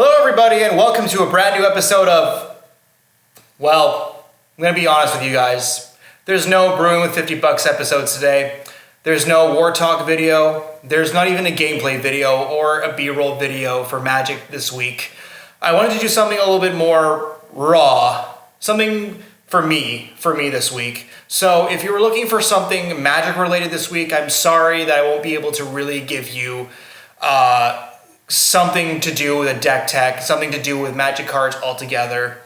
Hello everybody and welcome to a brand new episode of, well, I'm going to be honest with you guys. There's no Brewing with 50 Bucks episodes today. There's no War Talk video. There's not even a gameplay video or a B-roll video for Magic this week. I wanted to do something a little bit more raw, something for me this week. So if you were looking for something Magic related this week, I'm sorry that I won't be able to really give you something to do with a deck tech, something to do with Magic cards altogether.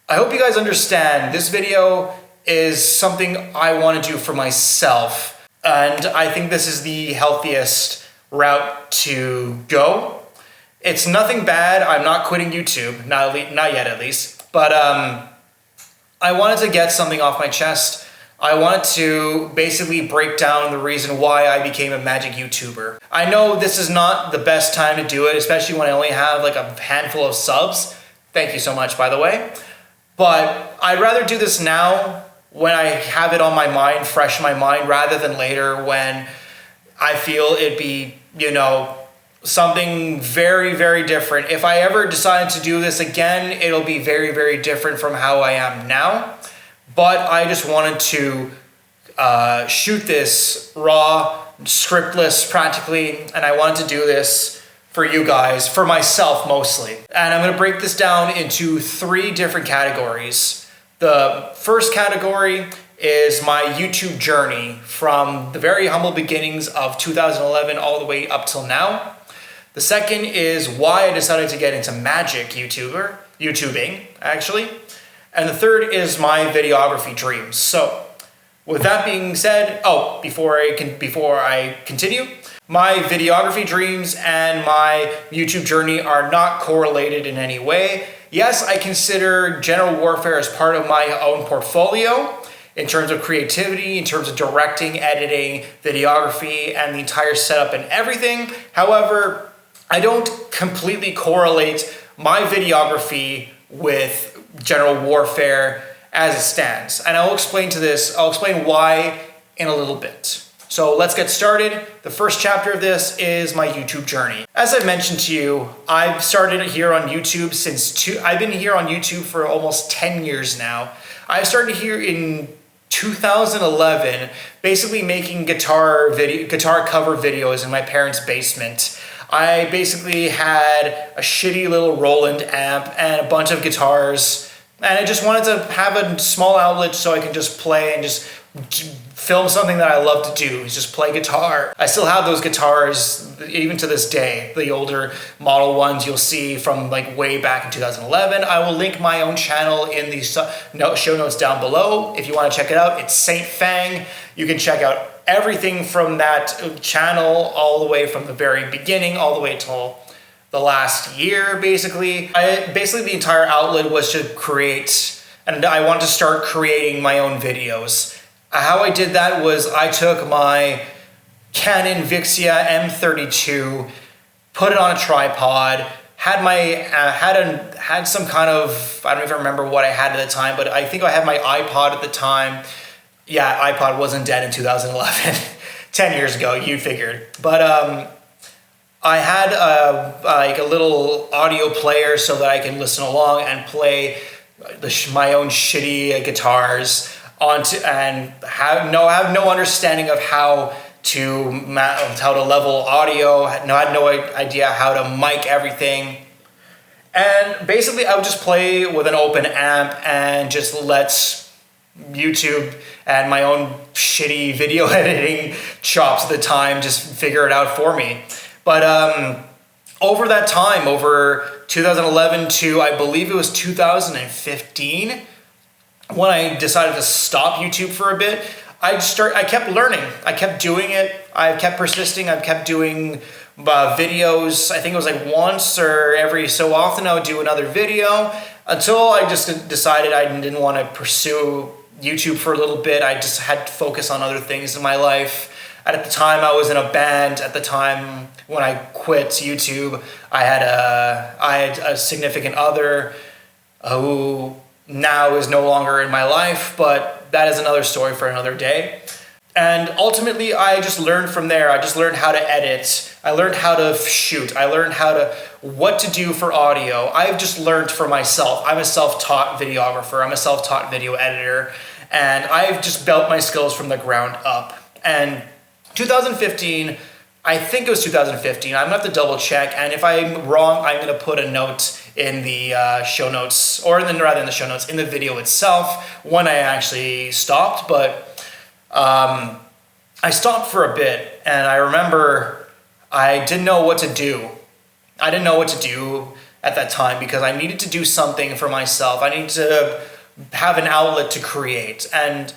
I hope you guys understand this video is something I want to do for myself, and I think this is the healthiest route to go. It's nothing bad. I'm not quitting YouTube, not yet at least, but I wanted to get something off my chest. I wanted to basically break down the reason why I became a Magic YouTuber. I know this is not the best time to do it, especially when I only have like a handful of subs. Thank you so much, by the way. But I'd rather do this now when I have it on my mind, fresh in my mind, rather than later when I feel it'd be, something very, very different. If I ever decide to do this again, it'll be very, very different from how I am now. But I just wanted to shoot this raw, scriptless practically, and I wanted to do this for you guys, for myself mostly. And I'm going to break this down into 3 different categories. The first category is my YouTube journey from the very humble beginnings of 2011 all the way up till now. The second is why I decided to get into Magic YouTubing, actually. And the third is my videography dreams. So, with that being said, before I continue, my videography dreams and my YouTube journey are not correlated in any way. Yes, I consider General Warfare as part of my own portfolio in terms of creativity, in terms of directing, editing, videography, and the entire setup and everything. However, I don't completely correlate my videography with General Warfare as it stands. And I'll explain why in a little bit. So let's get started. The first chapter of this is my YouTube journey. As I've mentioned to you, I've started here on YouTube I've been here on YouTube for almost 10 years now. I started here in 2011, basically making guitar cover videos in my parents' basement. I basically had a shitty little Roland amp and a bunch of guitars, and I just wanted to have a small outlet so I could just play and just film something that I love to do, is just play guitar. I still have those guitars even to this day, the older model ones you'll see from like way back in 2011. I will link my own channel in the show notes down below. If you want to check it out, it's Saint Fang. You can check out everything from that channel all the way from the very beginning, all the way till the last year, basically. Basically, the entire outlet was to create, and I wanted to start creating my own videos. How I did that was I took my Canon Vixia M32, put it on a tripod, had some kind of, I don't even remember what I had at the time, but I think I had my iPod at the time. Yeah, iPod wasn't dead in 2011, 10 years ago, you figured. But I had a little audio player so that I can listen along and play my own shitty guitars and have no understanding of how to level audio. I had no idea how to mic everything. And basically, I would just play with an open amp and just let YouTube and my own shitty video editing chops at the time just figure it out for me. But over that time, over 2011 to I believe it was 2015, when I decided to stop YouTube for a bit, I kept learning. I kept doing it. I kept persisting. I kept doing videos. I think it was like once or every so often I would do another video until I just decided I didn't want to pursue YouTube for a little bit. I just had to focus on other things in my life. At the time, I was in a band. At the time when I quit YouTube, I had a significant other who now is no longer in my life, but that is another story for another day. And ultimately, I just learned from there. I just learned how to edit. I learned how to shoot. I learned what to do for audio. I've just learned for myself. I'm a self-taught videographer. I'm a self-taught video editor. And I've just built my skills from the ground up. And 2015, I think it was 2015. I'm gonna have to double check. And if I'm wrong, I'm gonna put a note in the show notes, or rather in the show notes, in the video itself, when I actually stopped. But I stopped for a bit, and I remember I didn't know what to do. I didn't know what to do at that time because I needed to do something for myself. I needed to have an outlet to create. And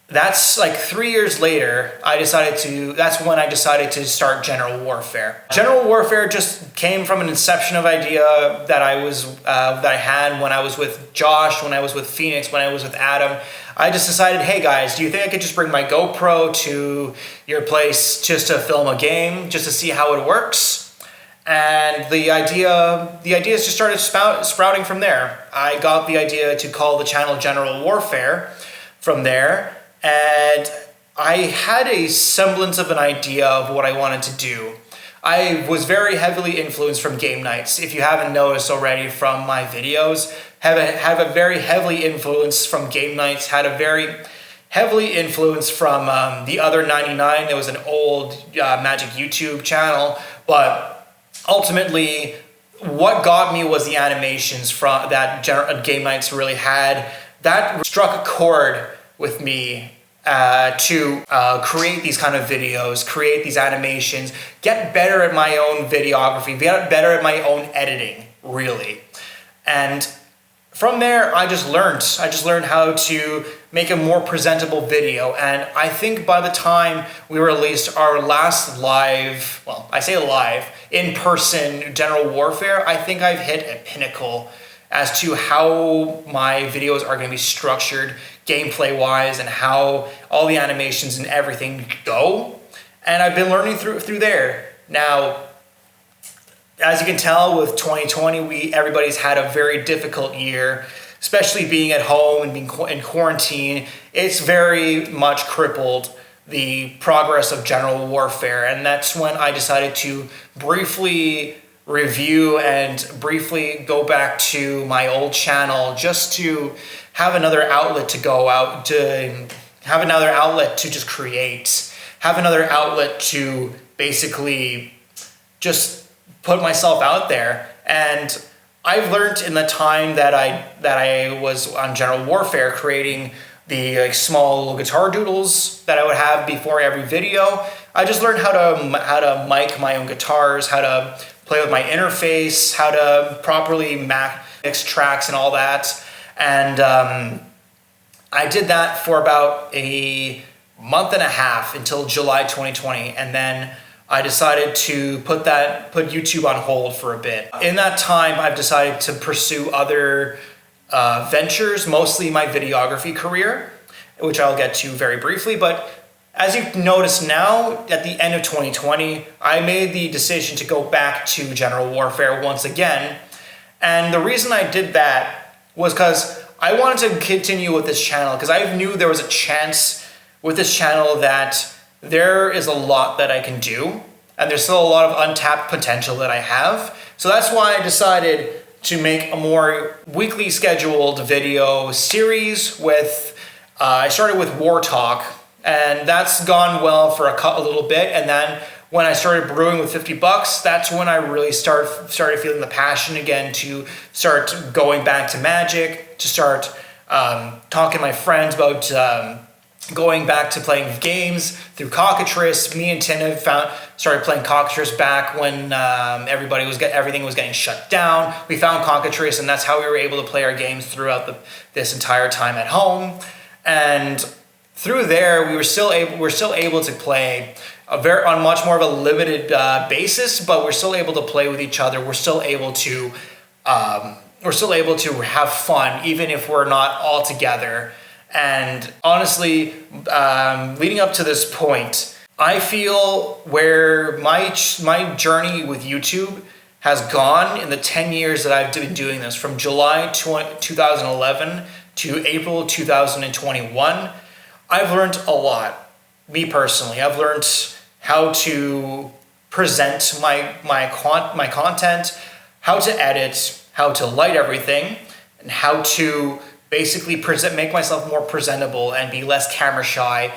that's like 3 years later, that's when I decided to start General Warfare. General Warfare just came from an inception of idea that I had when I was with Josh, when I was with Phoenix, when I was with Adam. I just decided, hey guys, do you think I could just bring my GoPro to your place just to film a game, just to see how it works? And the ideas just started sprouting from there. I got the idea to call the channel General Warfare from there, and I had a semblance of an idea of what I wanted to do. I was very heavily influenced from game nights. If you haven't noticed already from my videos, have a very heavily influence from game nights, had a very heavily influenced from the Other 99. It was an old Magic YouTube channel, but ultimately, what got me was the animations that game nights really had. That struck a chord with me to create these kind of videos, create these animations, get better at my own videography, get better at my own editing, really. And from there, I just learned how to make a more presentable video. And I think by the time we released our last live, well, I say live, in-person General Warfare, I think I've hit a pinnacle as to how my videos are going to be structured gameplay-wise and how all the animations and everything go. And I've been learning through there. Now, as you can tell with 2020, everybody's had a very difficult year, especially being at home and being in quarantine. It's very much crippled the progress of General Warfare. And that's when I decided to briefly review and briefly go back to my old channel just to have another outlet to go out to, have another outlet to just create, have another outlet to basically just put myself out there. And I've learned in the time that I was on General Warfare creating the small little guitar doodles that I would have before every video. I just learned how to mic my own guitars, how to play with my interface, how to properly mix tracks and all that. And I did that for about a month and a half until July 2020, and then I decided to put YouTube on hold for a bit. In that time, I've decided to pursue other ventures, mostly my videography career, which I'll get to very briefly. But as you've noticed now, at the end of 2020, I made the decision to go back to General Warfare once again. And the reason I did that was because I wanted to continue with this channel, because I knew there was a chance with this channel that there is a lot that I can do, and there's still a lot of untapped potential that I have. So that's why I decided to make a more weekly scheduled video series with, I started with War Talk, and that's gone well for a little bit. And then when I started brewing with 50 bucks, that's when I really started feeling the passion again to start going back to Magic, to start talking to my friends about going back to playing games through Cockatrice. Me and Tim started playing Cockatrice back when everything was getting shut down. We found Cockatrice, and that's how we were able to play our games throughout this entire time at home. And through there, we were still able to play on much more of a limited basis, but we're still able to play with each other. We're still able to have fun, even if we're not all together. And honestly, leading up to this point, I feel where my journey with YouTube has gone in the 10 years that I've been doing this, from July 2011 to April 2021, I've learned a lot. Me personally, I've learned how to present my content, how to edit, how to light everything, and how to basically make myself more presentable and be less camera shy.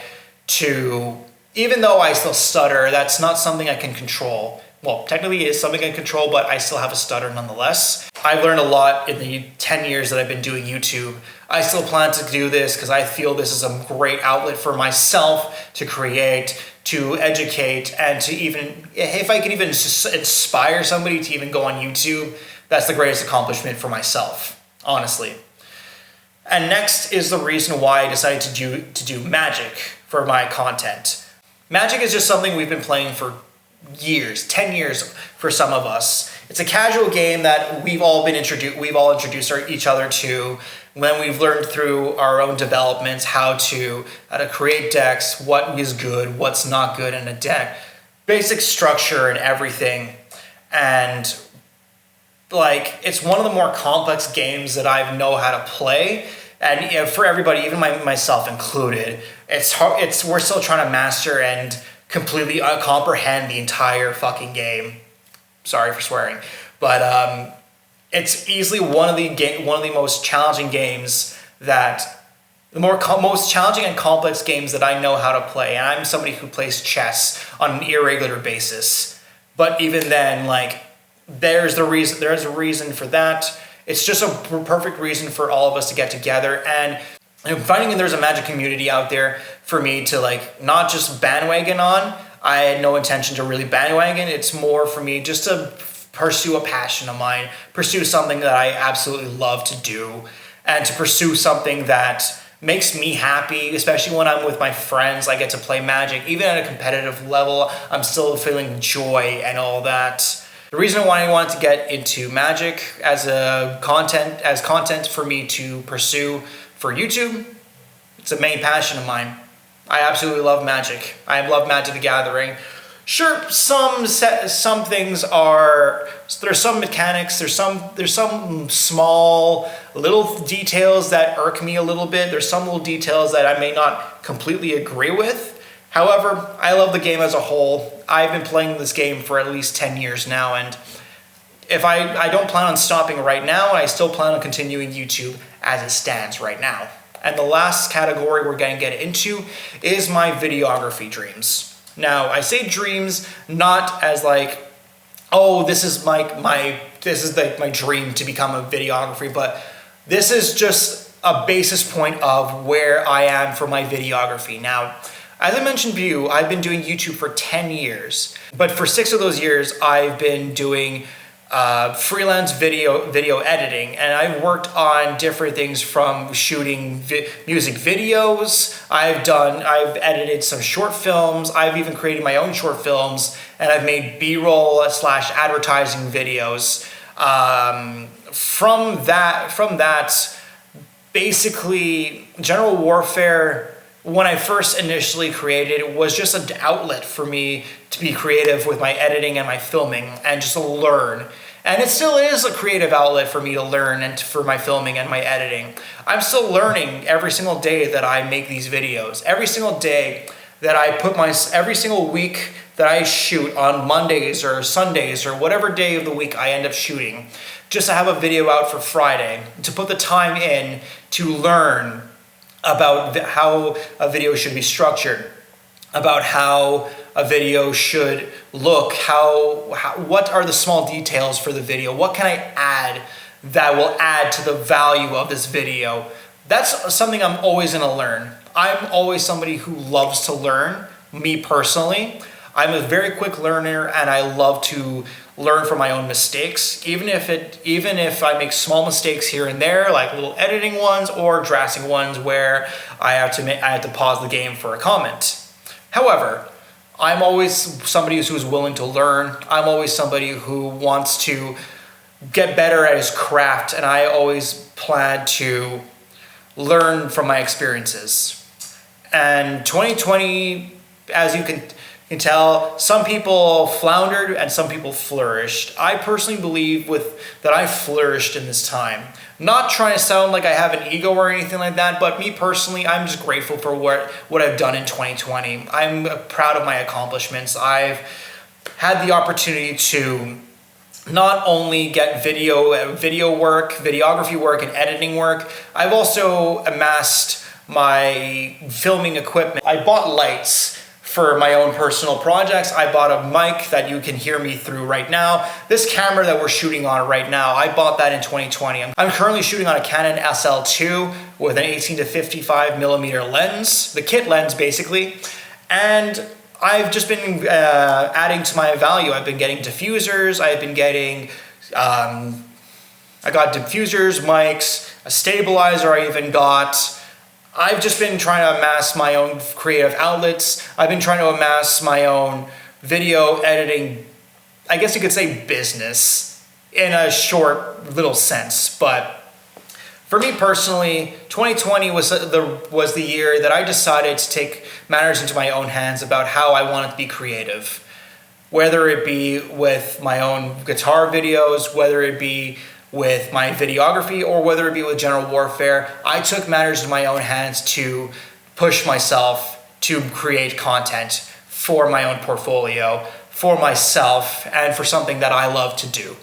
Even though I still stutter, that's not something I can control. Well, technically it is something I can control, but I still have a stutter nonetheless. I've learned a lot in the 10 years that I've been doing YouTube. I still plan to do this because I feel this is a great outlet for myself to create, to educate, and to even, if I can even inspire somebody to even go on YouTube, that's the greatest accomplishment for myself, honestly. And next is the reason why I decided to do Magic for my content. Magic is just something we've been playing for years, 10 years for some of us. It's a casual game that we've all introduced each other to when we've learned through our own developments how to create decks, what is good, what's not good in a deck, basic structure and everything. And it's one of the more complex games that I know how to play. And for everybody, even myself included, we're still trying to master and completely comprehend the entire fucking game. Sorry for swearing, but it's easily one of the most challenging games most challenging and complex games that I know how to play. And I'm somebody who plays chess on an irregular basis. But even then, there's a reason for that. It's just a perfect reason for all of us to get together. And I'm finding there's a Magic community out there for me to not just bandwagon on. I had no intention to really bandwagon. It's more for me just to pursue a passion of mine, pursue something that I absolutely love to do, and to pursue something that makes me happy, especially when I'm with my friends. I get to play Magic. Even at a competitive level, I'm still feeling joy and all that. The reason why I wanted to get into Magic as content for me to pursue for YouTube, it's a main passion of mine. I absolutely love Magic. I love Magic the Gathering. Sure, some things are, there's some mechanics, there's some small little details that irk me a little bit. There's some little details that I may not completely agree with. However, I love the game as a whole. I've been playing this game for at least 10 years now, and if I don't plan on stopping right now, I still plan on continuing YouTube as it stands right now. And the last category we're going to get into is my videography dreams. Now, I say dreams not as this is my dream to become a videographer, but this is just a basis point of where I am for my videography. Now, as I mentioned to you, I've been doing YouTube for 10 years, but for 6 of those years, I've been doing freelance video editing, and I've worked on different things from shooting music videos. I've edited some short films. I've even created my own short films, and I've made B-roll / advertising videos. From that, basically, General Warfare, when I first initially created it, was just an outlet for me to be creative with my editing and my filming and just to learn. And it still is a creative outlet for me to learn and for my filming and my editing. I'm still learning every single day that I make these videos. Every single day that every single week that I shoot on Mondays or Sundays or whatever day of the week I end up shooting, just to have a video out for Friday, to put the time in to learn about how a video should be structured, about how a video should look, what are the small details for the video, what can I add that will add to the value of this video. That's something I'm always going to learn. I'm always somebody who loves to learn, me personally. I'm a very quick learner, and I love to learn from my own mistakes, even if I make small mistakes here and there, like little editing ones or drastic ones where I have to pause the game for a comment. However, I'm always somebody who's willing to learn. I'm always somebody who wants to get better at his craft, and I always plan to learn from my experiences. And 2020, as you can tell, some people floundered and some people flourished. I personally believe that I flourished in this time. Not trying to sound like I have an ego or anything like that, but me personally, I'm just grateful for what I've done in 2020. I'm proud of my accomplishments. I've had the opportunity to not only get video work, videography work, and editing work, I've also amassed my filming equipment. I bought lights for my own personal projects. I bought a mic that you can hear me through right now. This camera that we're shooting on right now, I bought that in 2020. I'm currently shooting on a Canon SL2 with an 18 to 55 millimeter lens, the kit lens basically, and I've just been adding to my value. I've been getting diffusers, I've been getting, I got diffusers, mics, a stabilizer I even got. I've just been trying to amass my own creative outlets. I've been trying to amass my own video editing, I guess you could say business in a short little sense. But for me personally, 2020 was the year that I decided to take matters into my own hands about how I wanted to be creative. Whether it be with my own guitar videos, whether it be with my videography, or whether it be with general warfare, I took matters in my own hands to push myself to create content for my own portfolio, for myself, and for something that I love to do.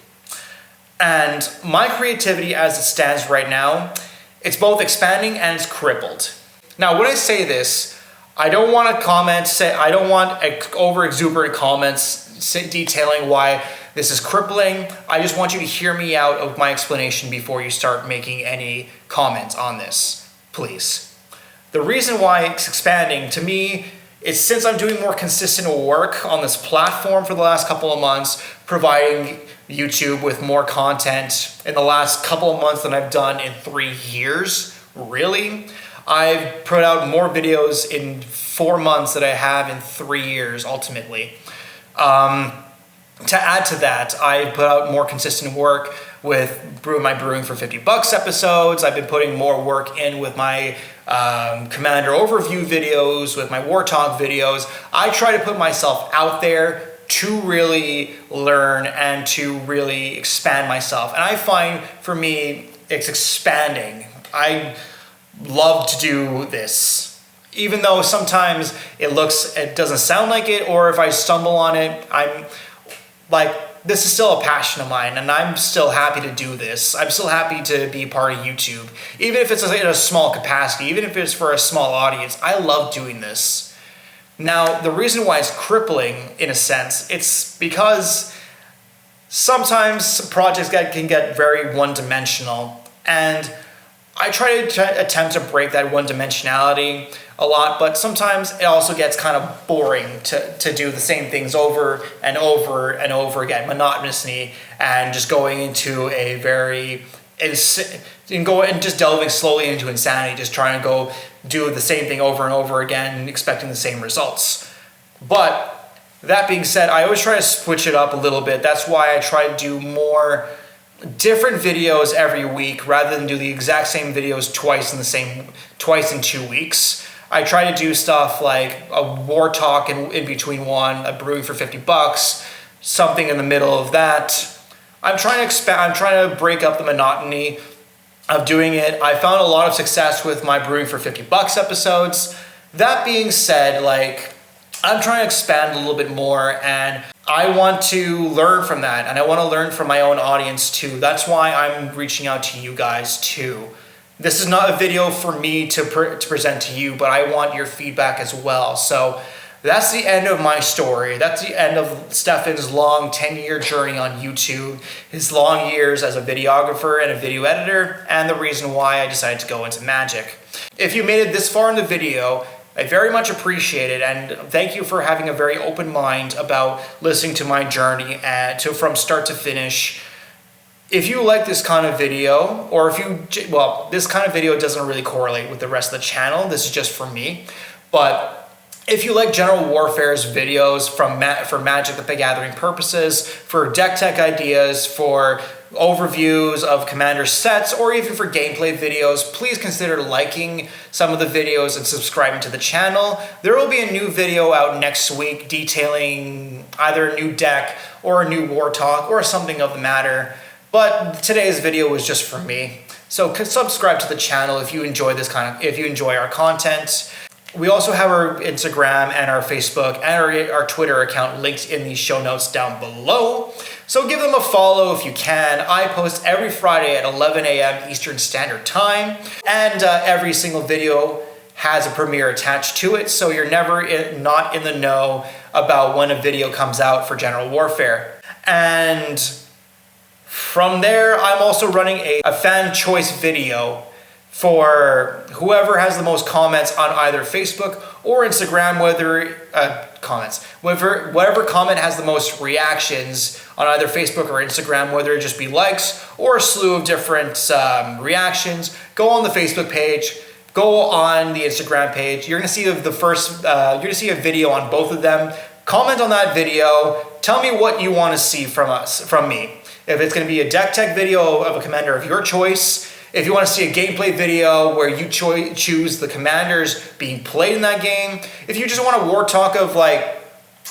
And my creativity as it stands right now, it's both expanding and it's crippled. Now, when I say this, I don't want to I don't want over exuberant comments detailing why this is crippling. I just want you to hear me out of my explanation before you start making any comments on this, please. The reason why it's expanding to me is since I'm doing more consistent work on this platform for the last couple of months, providing YouTube with more content in the last couple of months than I've done in 3 years, really. I've put out more videos in 4 months than I have in 3 years, ultimately. To add to that, I put out more consistent work with my Brewing for $50 episodes. I've been putting more work in with my Commander overview videos, with my War Talk videos. I try to put myself out there to really learn and to really expand myself. And I find for me, it's expanding. I love to do this. Even though sometimes it doesn't sound like it, or if I stumble on it, I'm like, this is still a passion of mine, and I'm still happy to do this. I'm still happy to be part of YouTube. Even if it's in a small capacity, even if it's for a small audience, I love doing this. Now, the reason why it's crippling, in a sense, it's because sometimes projects can get very one-dimensional, and I try to attempt to break that one-dimensionality a lot, but sometimes it also gets kind of boring to do the same things over and over and over again, monotonously, and just going into a just delving slowly into insanity, just trying to go do the same thing over and over again and expecting the same results. But that being said, I always try to switch it up a little bit. That's why I try to do more different videos every week rather than do the exact same videos twice in 2 weeks. I try to do stuff like a War Talk in between one, a Brewing for $50, something in the middle of that. I'm trying to expand. I'm trying to break up the monotony of doing it. I found a lot of success with my Brewing for $50 episodes. That being said, I'm trying to expand a little bit more, and I want to learn from that, and I want to learn from my own audience too. That's why I'm reaching out to you guys too. This is not a video for me to present to you, but I want your feedback as well. So that's the end of my story. That's the end of Stefan's long 10-year journey on YouTube, his long years as a videographer and a video editor, and the reason why I decided to go into magic. If you made it this far in the video, I very much appreciate it, and thank you for having a very open mind about listening to my journey from start to finish. If you like this kind of video, or this kind of video doesn't really correlate with the rest of the channel, this is just for me, but if you like General Warfare's videos for Magic the Gathering purposes, for deck tech ideas, for overviews of Commander sets, or even for gameplay videos, please consider liking some of the videos and subscribing to the channel. There will be a new video out next week detailing either a new deck or a new War Talk or something of the matter. But today's video was just for me. So subscribe to the channel if you enjoy our content. We also have our Instagram and our Facebook and our Twitter account linked in the show notes down below. So give them a follow if you can. I post every Friday at 11 a.m. Eastern Standard Time, and every single video has a premiere attached to it, so you're never not in the know about when a video comes out for General Warfare. And from there, I'm also running a fan choice video for whoever has the most comments on either Facebook or Instagram, whatever comment has the most reactions on either Facebook or Instagram, whether it just be likes or a slew of different reactions. Go on the Facebook page, go on the Instagram page. You're gonna see you're gonna see a video on both of them. Comment on that video. Tell me what you want to see from me. If it's gonna be a deck tech video of a commander of your choice, if you want to see a gameplay video where you choose the commanders being played in that game, if you just want a war talk of I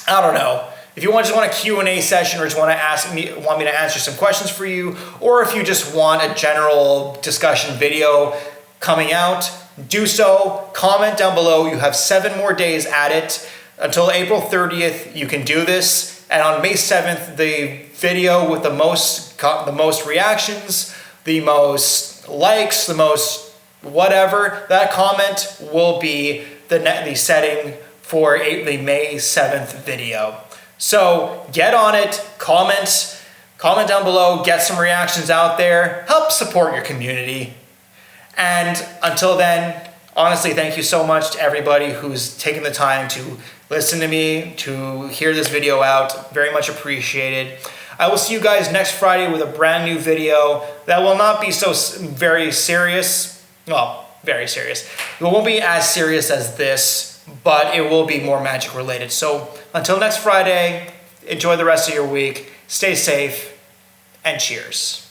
don't know, if you just want a Q&A session or just want me to answer some questions for you, or if you just want a general discussion video coming out, do so. Comment down below. You have 7 more days at it. Until April 30th, you can do this. And on May 7th, the video with the most reactions, the most likes, the most whatever, that comment will be the setting for the May 7th video. So get on it, comment down below, get some reactions out there, help support your community. And until then, honestly, thank you so much to everybody who's taken the time to listen to me, to hear this video out. Very much appreciated. I will see you guys next Friday with a brand new video that will not be so very serious. Well, very serious. It won't be as serious as this, but it will be more Magic related. So until next Friday, enjoy the rest of your week, stay safe, and cheers.